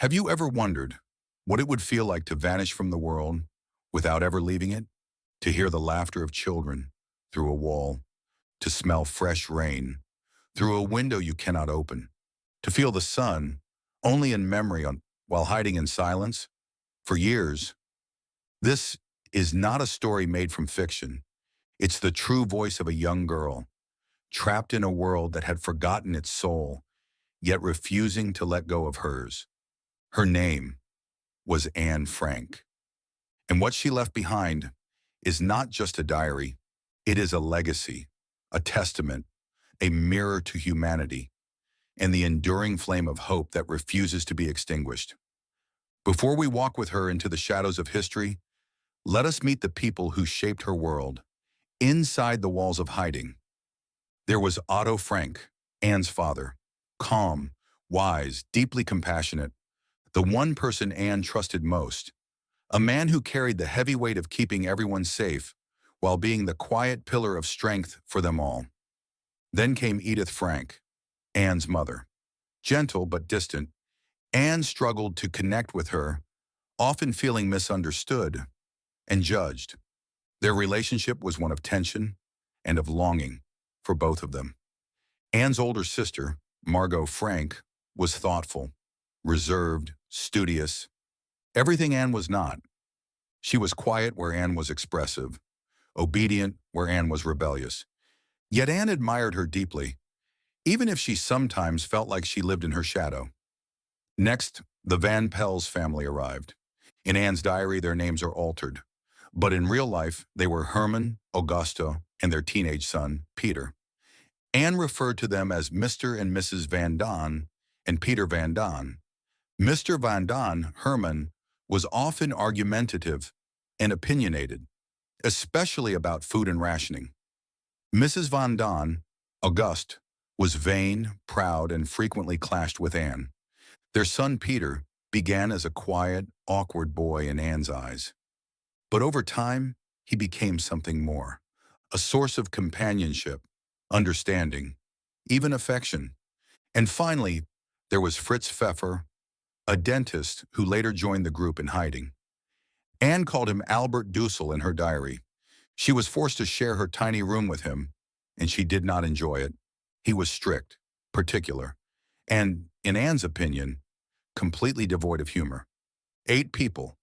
Have you ever wondered what it would feel like to vanish from the world without ever leaving it? To hear the laughter of children through a wall, to smell fresh rain through a window you cannot open, to feel the sun only in memory while hiding in silence? For years, this is not a story made from fiction. It's the true voice of a young girl, trapped in a world that had forgotten its soul, yet refusing to let go of hers. Her name was Anne Frank. And what she left behind is not just a diary, it is a legacy, a testament, a mirror to humanity, and the enduring flame of hope that refuses to be extinguished. Before we walk with her into the shadows of history, let us meet the people who shaped her world. Inside the walls of hiding, there was Otto Frank, Anne's father, calm, wise, deeply compassionate, the one person Anne trusted most, a man who carried the heavy weight of keeping everyone safe while being the quiet pillar of strength for them all. Then came Edith Frank, Anne's mother. Gentle but distant, Anne struggled to connect with her, often feeling misunderstood and judged. Their relationship was one of tension and of longing for both of them. Anne's older sister, Margot Frank, was thoughtful, reserved, studious, everything Anne was not. She was quiet where Anne was expressive, obedient where Anne was rebellious. Yet Anne admired her deeply, even if she sometimes felt like she lived in her shadow. Next, the Van Pels family arrived. In Anne's diary, their names are altered, but in real life, they were Herman, Augusto, and their teenage son, Peter. Anne referred to them as Mr. and Mrs. Van Don and Peter Van Don. Mr. Van Don, Herman, was often argumentative and opinionated, especially about food and rationing. Mrs. Van Don, Auguste, was vain, proud, and frequently clashed with Anne. Their son Peter began as a quiet, awkward boy in Anne's eyes. But over time, he became something more, a source of companionship, understanding, even affection. And finally, there was Fritz Pfeffer, a dentist who later joined the group in hiding. Anne called him Albert Dussel in her diary. She was forced to share her tiny room with him, and she did not enjoy it. He was strict, particular, and, in Anne's opinion, completely devoid of humor. 8 people,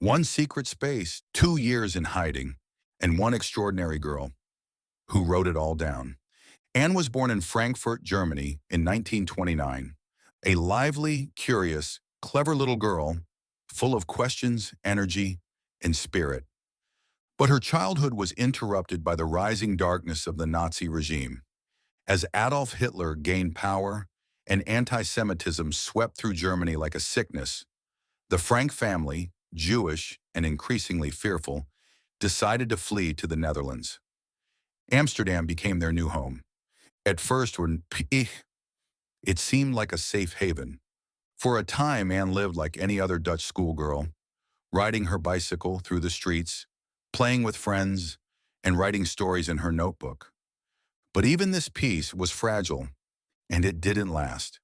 one secret space, 2 years in hiding, and one extraordinary girl who wrote it all down. Anne was born in Frankfurt, Germany in 1929, a lively, curious, clever little girl, full of questions, energy, and spirit. But her childhood was interrupted by the rising darkness of the Nazi regime. As Adolf Hitler gained power and anti-Semitism swept through Germany like a sickness, the Frank family, Jewish and increasingly fearful, decided to flee to the Netherlands. Amsterdam became their new home. At first, it seemed like a safe haven. For a time, Anne lived like any other Dutch schoolgirl, riding her bicycle through the streets, playing with friends, and writing stories in her notebook. But even this peace was fragile, and it didn't last.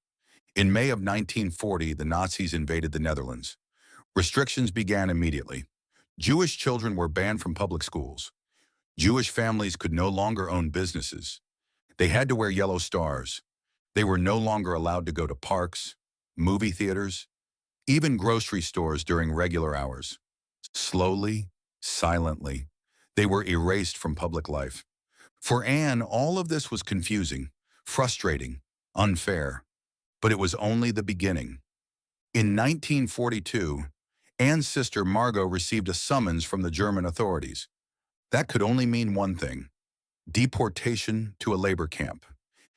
In May of 1940, the Nazis invaded the Netherlands. Restrictions began immediately. Jewish children were banned from public schools. Jewish families could no longer own businesses. They had to wear yellow stars. They were no longer allowed to go to parks, movie theaters, even grocery stores during regular hours. Slowly, silently, they were erased from public life. For Anne, all of this was confusing, frustrating, unfair. But it was only the beginning. In 1942, Anne's sister Margot received a summons from the German authorities. That could only mean one thing: deportation to a labor camp.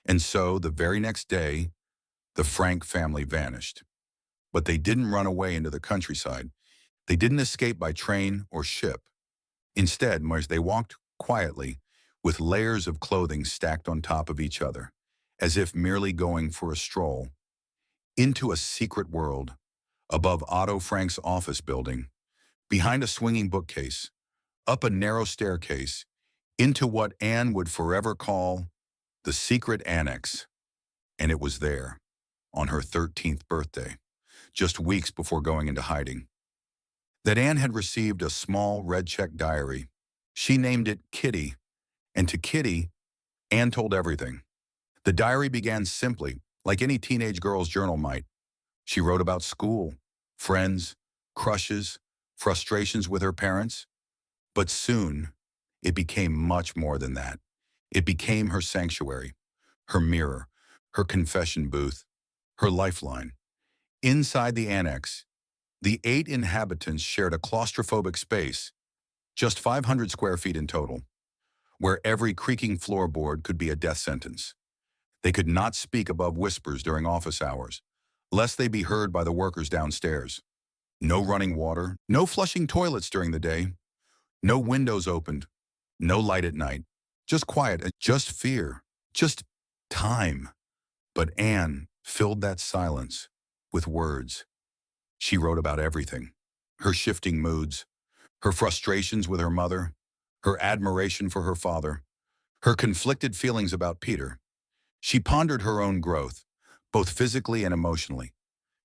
And so, the very next day, the Frank family vanished. But they didn't run away into the countryside. They didn't escape by train or ship. Instead, they walked quietly, with layers of clothing stacked on top of each other, as if merely going for a stroll, into a secret world, above Otto Frank's office building, behind a swinging bookcase, up a narrow staircase, into what Anne would forever call the Secret Annex. And it was there, on her 13th birthday. just weeks before going into hiding. That Anne had received a small red-check diary. She named it Kitty, and to Kitty, Anne told everything. The diary began simply, like any teenage girl's journal might. She wrote about school, friends, crushes, frustrations with her parents. But soon, it became much more than that. It became her sanctuary, her mirror, her confession booth, her lifeline. Inside the annex, the 8 inhabitants shared a claustrophobic space, just 500 square feet in total, where every creaking floorboard could be a death sentence. They could not speak above whispers during office hours, lest they be heard by the workers downstairs. No running water, no flushing toilets during the day, no windows opened, no light at night. Just quiet, just fear, just time. But Anne filled that silence with words. She wrote about everything. Her shifting moods, her frustrations with her mother, her admiration for her father, her conflicted feelings about Peter. She pondered her own growth, both physically and emotionally.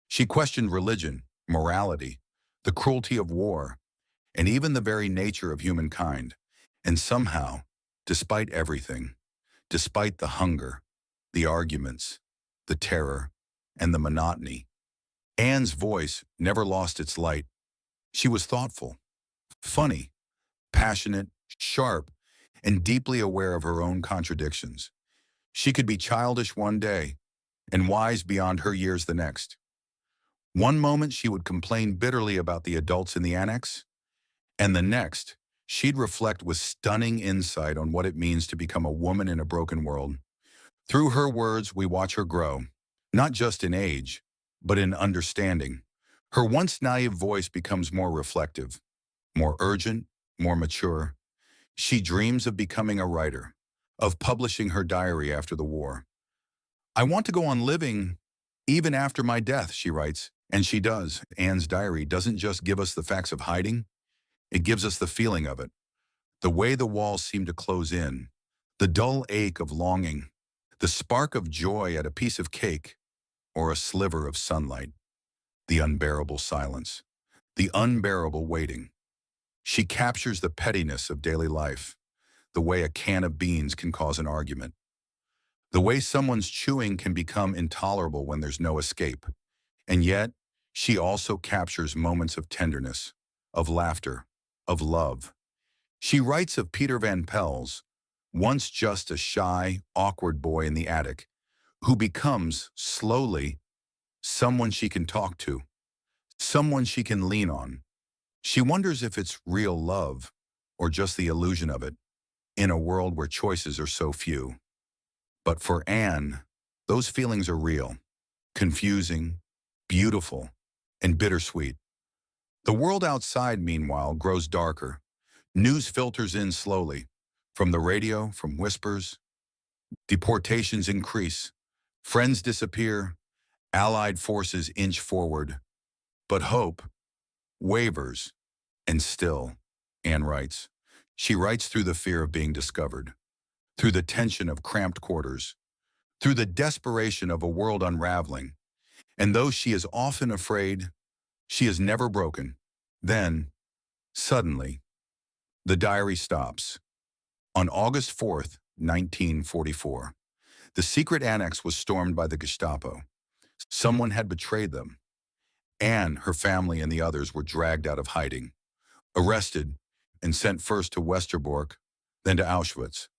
She questioned religion, morality, the cruelty of war, and even the very nature of humankind. And somehow, despite everything, despite the hunger, the arguments, the terror, and the monotony, Anne's voice never lost its light. She was thoughtful, funny, passionate, sharp, and deeply aware of her own contradictions. She could be childish one day and wise beyond her years the next. One moment she would complain bitterly about the adults in the annex, and the next, she'd reflect with stunning insight on what it means to become a woman in a broken world. Through her words, we watch her grow, not just in age, but in understanding. Her once naive voice becomes more reflective, more urgent, more mature. She dreams of becoming a writer, of publishing her diary after the war. "I want to go on living even after my death," she writes, and she does. Anne's diary doesn't just give us the facts of hiding, it gives us the feeling of it. The way the walls seem to close in, the dull ache of longing, the spark of joy at a piece of cake or a sliver of sunlight, the unbearable silence, the unbearable waiting. She captures the pettiness of daily life, the way a can of beans can cause an argument, the way someone's chewing can become intolerable when there's no escape. And yet, she also captures moments of tenderness, of laughter, of love. She writes of Peter Van Pels, once just a shy, awkward boy in the attic, who becomes, slowly, someone she can talk to, someone she can lean on. She wonders if it's real love or just the illusion of it in a world where choices are so few. But for Anne, those feelings are real, confusing, beautiful, and bittersweet. The world outside, meanwhile, grows darker. News filters in slowly. From the radio, from whispers, deportations increase. Friends disappear. Allied forces inch forward. But hope wavers. And still, Anne writes. She writes through the fear of being discovered, through the tension of cramped quarters, through the desperation of a world unraveling. And though she is often afraid, she is never broken. Then, suddenly, the diary stops. On August 4th, 1944, the secret annex was stormed by the Gestapo. Someone had betrayed them. Anne, her family, and the others were dragged out of hiding, arrested, and sent first to Westerbork, then to Auschwitz.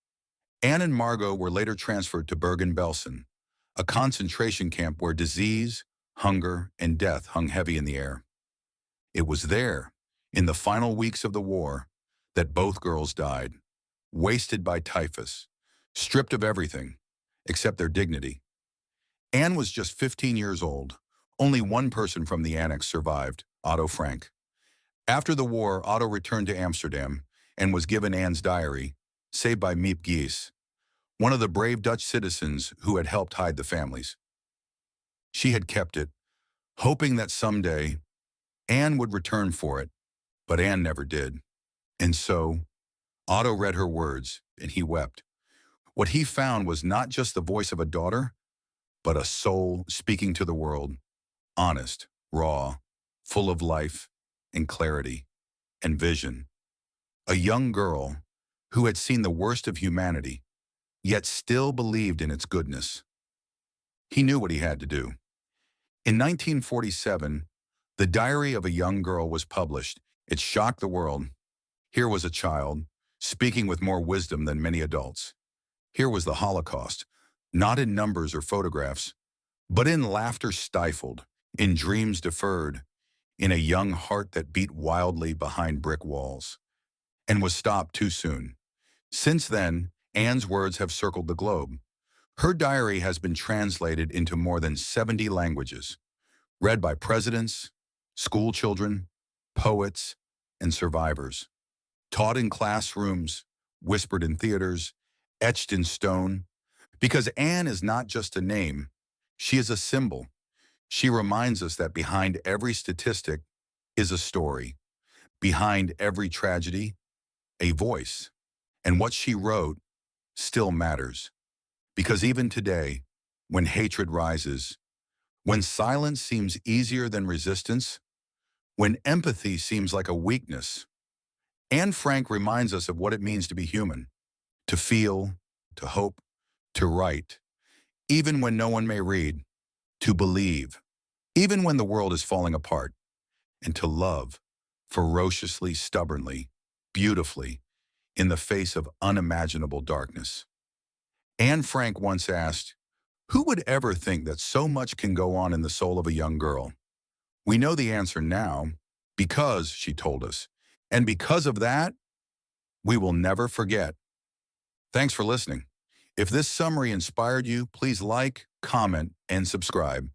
Anne and Margot were later transferred to Bergen-Belsen, a concentration camp where disease, hunger, and death hung heavy in the air. It was there, in the final weeks of the war, that both girls died, wasted by typhus, stripped of everything, except their dignity. Anne was just 15 years old. Only one person from the annex survived, Otto Frank. After the war, Otto returned to Amsterdam and was given Anne's diary, saved by Miep Gies, one of the brave Dutch citizens who had helped hide the families. She had kept it, hoping that someday Anne would return for it, but Anne never did. And so, Otto read her words, and he wept. What he found was not just the voice of a daughter, but a soul speaking to the world, honest, raw, full of life and clarity and vision. A young girl who had seen the worst of humanity, yet still believed in its goodness. He knew what he had to do. In 1947, The Diary of a Young Girl was published. It shocked the world. Here was a child, speaking with more wisdom than many adults. Here was the Holocaust, not in numbers or photographs, but in laughter stifled, in dreams deferred, in a young heart that beat wildly behind brick walls, and was stopped too soon. Since then, Anne's words have circled the globe. Her diary has been translated into more than 70 languages, read by presidents, school children, poets, and survivors, taught in classrooms, whispered in theaters, etched in stone. Because Anne is not just a name, she is a symbol. She reminds us that behind every statistic is a story, behind every tragedy, a voice. And what she wrote still matters. Because even today, when hatred rises, when silence seems easier than resistance, when empathy seems like a weakness, Anne Frank reminds us of what it means to be human, to feel, to hope, to write, even when no one may read, to believe, even when the world is falling apart, and to love, ferociously, stubbornly, beautifully, in the face of unimaginable darkness. Anne Frank once asked, "Who would ever think that so much can go on in the soul of a young girl?" We know the answer now because, she told us, and because of that, we will never forget. Thanks for listening. If this summary inspired you, please like, comment, and subscribe.